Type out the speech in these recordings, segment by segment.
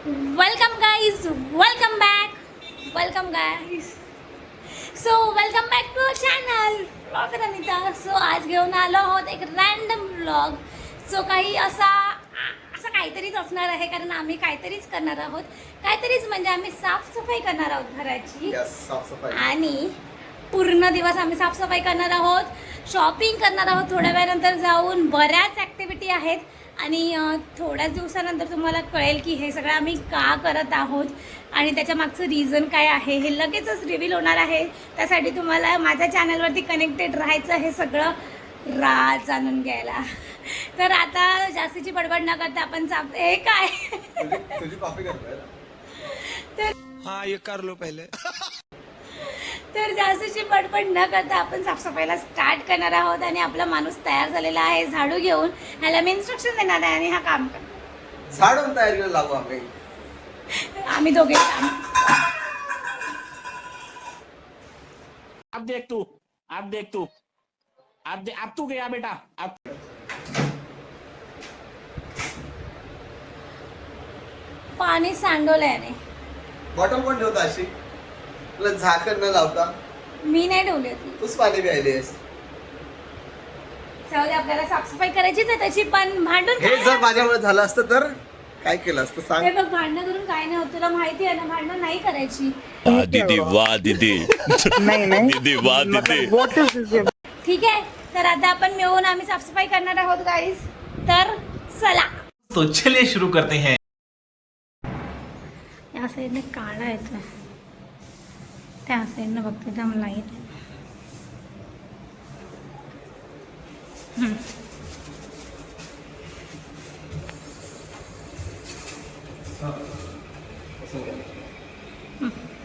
Welcome guys, welcome back, welcome guys. So welcome back to our channel blogger Anita. So आज घेऊन आलो आहोत एक रँडम ब्लॉग. सो काही असं काहीतरीच असणार आहे, कारण आम्ही काहीतरीच करणार आहोत. काहीतरीच म्हणजे आम्ही साफसफाई करणार आहोत घराची. आणि पूर्ण दिवस आम्ही साफसफाई करणार आहोत, शॉपिंग करणार आहोत. थोड्या वेळानंतर जाऊन बऱ्याच ॲक्टिव्हिटी आहेत आणि थोड्याच दिवसानंतर तुम्हाला कळेल की हे सगळं आम्ही का करत आहोत आणि त्याच्या मागचं रिझन काय आहे हे लगेचच रिव्हील होणार आहे. त्यासाठी तुम्हाला माझ्या चॅनलवरती कनेक्टेड राहायचं हे सगळं राज जाणून घ्यायला. तर आता जास्तीची बडबड न करता आपण हे काय तुझी कॉफी करतोय. तर हाँ ये कर लो पहले. तर जास्तीची बडबड न करता आपण साफसफाईला स्टार्ट करणार आहोत. आणि आपला माणूस तयार झालेला आहे झाडू घेऊन. ह्याला मी इन्स्ट्रक्शन देणार आहे आणि हा काम करणार. झाडून तयारीला लागू आम्ही दोघे अब देख तू, अब देख तू, अब तू गया बेटा. अब पाणी सांडवल्याने. बॉटल कोण ठेवता अशी? तुला झाकण न लावता मी नाही ठेवली होती. तूच पाणी प्यायलीस. जाऊ दे, आपल्याला साफसफाई करायचीच आहे त्याची. पण भांडून हे जर माझ्यामुळे झालं असतं तर काय केलं असतं सांग. हे बघ, भांडणं करून काय नाही होत. तुला माहिती आहे ना, भांडणं नाही करायची. दीदी वाह दीदी. दीदी वाह दीदी. ठीक आहे, तर आता आपण मिळून आम्ही साफसफाई करणार आहोत गाईज. तर चला. तो चलिए शुरू करते हैं. या साईडने काळा येतोय, त्या साईडनं बघते त्या लाईट.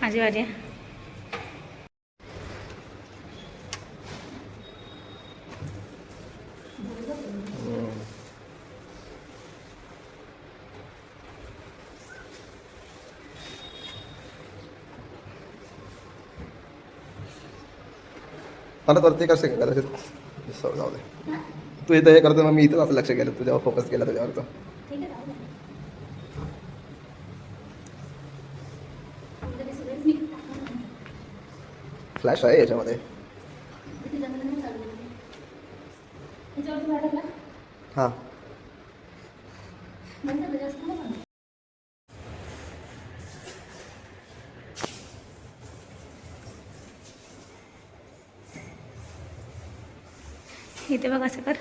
माझी वारी आहे. मला वरती कसं करायचं जाऊ दे. तू इथं हे करतो, मग मी इथं असं लक्ष केलं, तुझ्यावर फोकस केला तुझ्यावरचं. ठीक आहे, जाऊ दे. फ्लॅश आहे याच्यामध्ये. हां इथे बघ, असं कर.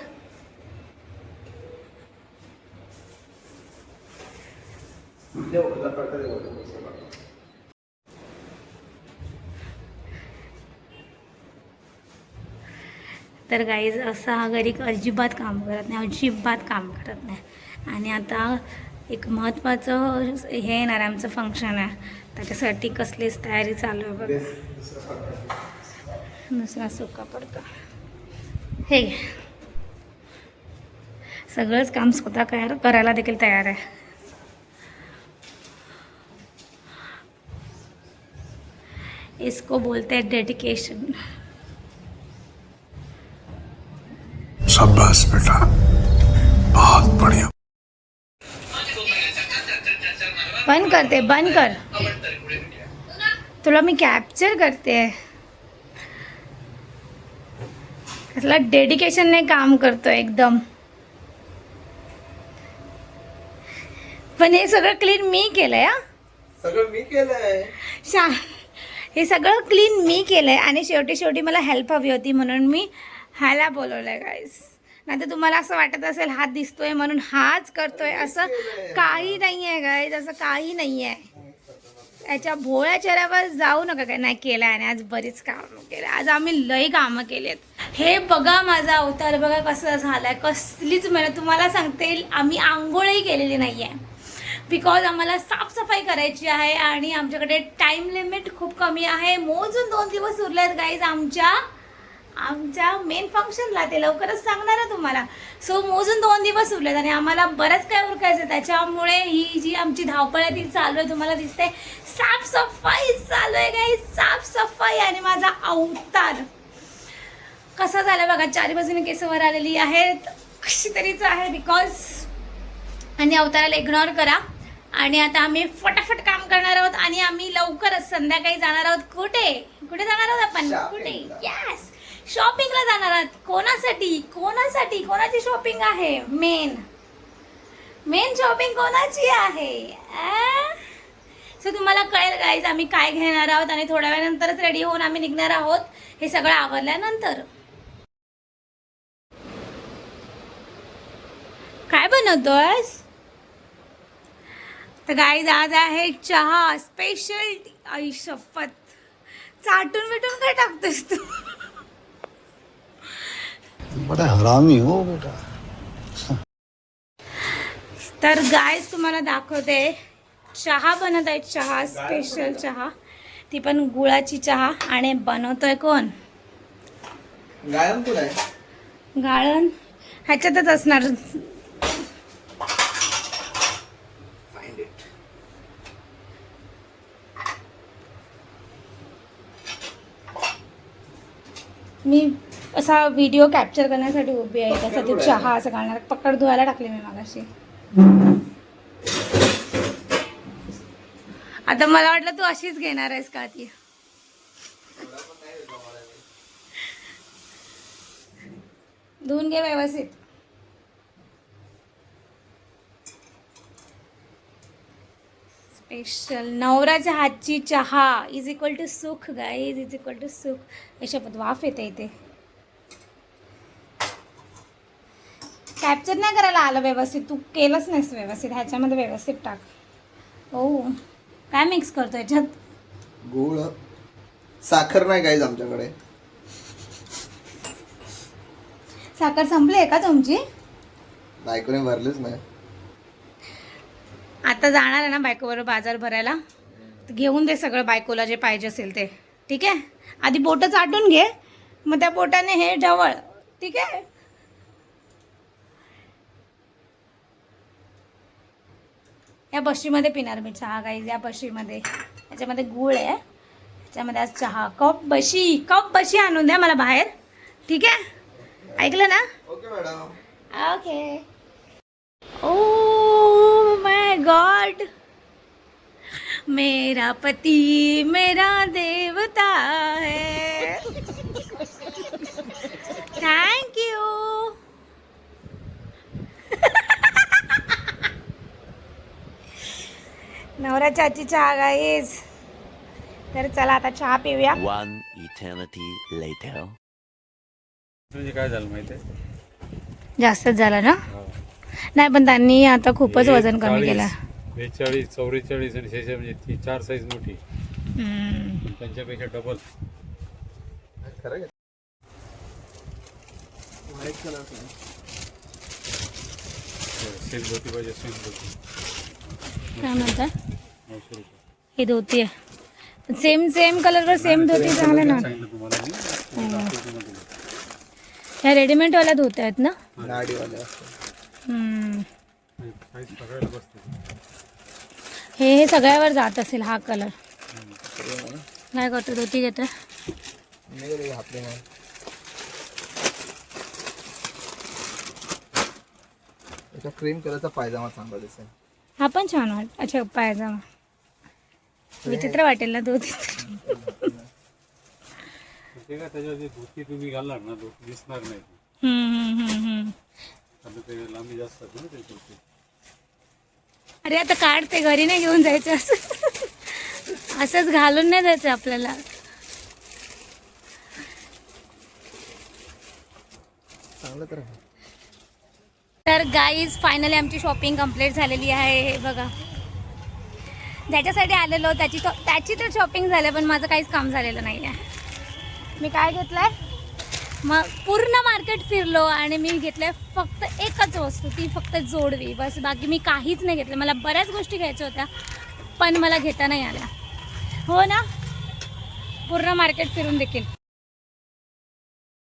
तर गाईज असा हा घरी अजिबात काम करत नाही, अजिबात काम करत नाही. आणि आता एक महत्त्वाचं हे येणार आहे, आमचं फंक्शन आहे. त्याच्यासाठी कसलीच तयारी चालू आहे बघ. दुसरा सुका पडतो. हे सगळंच काम स्वतः करायला देखील तयार आहे. इसको बोलते हैं डेडिकेशन. शाबाश बेटा, बहुत बढ़िया. बंद करते, बंद कर. तुला मी कॅप्चर करते. कसला डेडिकेशनने काम करतोय एकदम. पण हे सगळं क्लीन मी केलंय. सगळं मी केलंय. हे सगळं क्लीन मी केलंय. आणि शेवटी मला हेल्प हवी होती म्हणून मी ह्याला बोलवलंय गाईज. नाही तर तुम्हाला असं वाटत असेल हात दिसतोय म्हणून हाच करतोय, असं काही नाही आहे गाईज. असं काही नाही आहे. याच्या भोळ्या चेहऱ्यावर जाऊ नका. काय नाही केलं आणि आज बरीच कामं केलं. आज आम्ही लई कामं केलेत. हे बघा माझा अवतार बघा कसं झालाय. कसलीच मेहनत. तुम्हाला सांगते, आम्ही आंघोळही केलेली नाही आहे बिकॉज आम्हाला साफसफाई करायची आहे आणि आमच्याकडे टाईम लिमिट खूप कमी आहे. मोजून 2 दिवस उरले आहेत गाईज आमच्या मेन फंक्शनला. ते लवकरच सांगणार आहे तुम्हाला. सो मोजून 2 दिवस उरलेत आणि आम्हाला बरंच काय उरकायचं. त्याच्यामुळे ही जी आमची धावपळ आहे ती चालू आहे. तुम्हाला दिसते साफसफाई चालू आहे गाईज, साफसफाई. आणि माझा अवतार कसा झाला बघा. 4 बाजूने केस वर आलेली आहेत, कशी तरीच आहे बिकॉज. आणि अवताराला इग्नोर करा. आणि आता आम्ही फटाफट काम करणार आहोत आणि आम्ही लवकरच संध्याकाळी जाणार आहोत. कुठे जाणार आहोत आपण? कुठे? यस, शॉपिंगला जाणार आहोत. कोणासाठी कोणाची शॉपिंग आहे? मेन शॉपिंग कोणाची आहे? सो तुम्हाला कळेल गाईज आम्ही काय घेणार आहोत आणि थोड्या वेळानंतरच रेडी होऊन आम्ही निघणार आहोत हे सगळं आवरल्यानंतर. काय बनवतोस? तर गाईज आज आहे चहा स्पेशल. आई शपथ, चाटून बिटून काय टाकतोस तू? बड़ा हरामी हो बेटा. तर गाईज तुम्हाला दाखवते चहा बनत आहे. चहा स्पेशल चहा, ती पण गुळाची चहा. आणि बनवतोय कोण? गायन कोण आहे? गाळण ह्याच्यातच असणार. मी असा व्हिडिओ कॅप्चर करण्यासाठी उभी आहे. त्यासाठी चहा असं घालणार. पकड धुवायला टाकली मी मागाशी. आता मला वाटलं तू अशीच घेणार आहेस का ती? धुवून घे व्यवस्थित. स्पेशल नवऱ्याच्या हातची चहा इज इक्वल टू सुख गाईज, इज इक्वल टू सुख. याच्यात वाफ येते इथे. कॅप्चर नाही करायला आलं व्यवस्थित. तू केलंच नाहीस व्यवस्थित. ह्याच्यामध्ये व्यवस्थित टाक. ओ काय मिक्स करतो याच्यात? गुळ, साखर नाही गाईज आमच्याकडे. साखर संपली आहे का तुमची? बायकोने भरलीच नाही. आता जाणार आहे ना बायकोबरोबर बाजार भरायला. तर घेऊन दे सगळं बायकोला जे पाहिजे असेल ते. ठीक आहे, आधी बोटं चाटून घे, मग त्या बोटाने हे ढवळ. ठीक आहे. या बशीमध्ये पिणार मी चहा गाईज. या बशीमध्ये, याच्यामध्ये गूळ आहे, याच्यामध्ये आज चहा. कप बशी आणून द्या मला बाहेर. ठीक आहे, ऐकलं ना? Okay madam. Okay. Oh my God, मेरा पति मेरा देवता है. Thank you. नवऱ्याच्या हातची चहा गाईज. तर चला आता चहा पिऊया. One eternity later. म्हणजे काय झालं माहिती आहे? जास्तच झालं ना? नाही पण त्यांनी आता खूपच वजन कमी केलं. 42, 44 आणि 46 म्हणजे ती 4 साईज मोठी. त्यांच्यापेक्षा डबल. खरं आहे. व्हाईट कलर सिल्क धोती पाहिजे. सिल्क धोती काय म्हणतात? 900 रुपये. ही धोती आहे. सेम कलरवर सेम धोती चांगलं ना. सांगितलं तुम्हाला मी. दाखवतो. ह्या रेडीमेडवाल्या धोत्या आहेत ना? नाडीवाले असतात. साईज सगळ्याला बसते. हे सगळ्यावर जात असेल हा कलर. काय करतो? धोती घेतो. मी कधी घातले नाही. याचा क्रीम कलरचा पायजामा चांगला दिसेल. हा पण छान वाट. अच्छा, पायजामा विचित्र वाटेल ना धोती. ते का त्याच्यावर जे धोती तुम्ही घालणार ना, धोती दिसणार नाही. आता ते लांबी जास्त असते ना ते धोती. अरे आता काढ ते, घरी नाही घेऊन जायचं. असंच घालून नाही जायचं आपल्याला. चांगलं तर आहे. तर गाईज फायनली आमची शॉपिंग कंप्लीट झालेली आहे. हे बघा, ज्याच्यासाठी आलेलो त्याची तर शॉपिंग झाली, पण माझं काहीच काम झालेलं नाही आहे. मी काय घेतलं आहे? मग पूर्ण मार्केट फिरलो आणि मी घेतलं आहे फक्त एकच वस्तू, ती फक्त जोडवी. बस, बाकी मी काहीच नाही घेतलं. मला बऱ्याच गोष्टी घ्यायच्या होत्या पण मला घेता नाही आल्या. हो ना, पूर्ण मार्केट फिरून देखील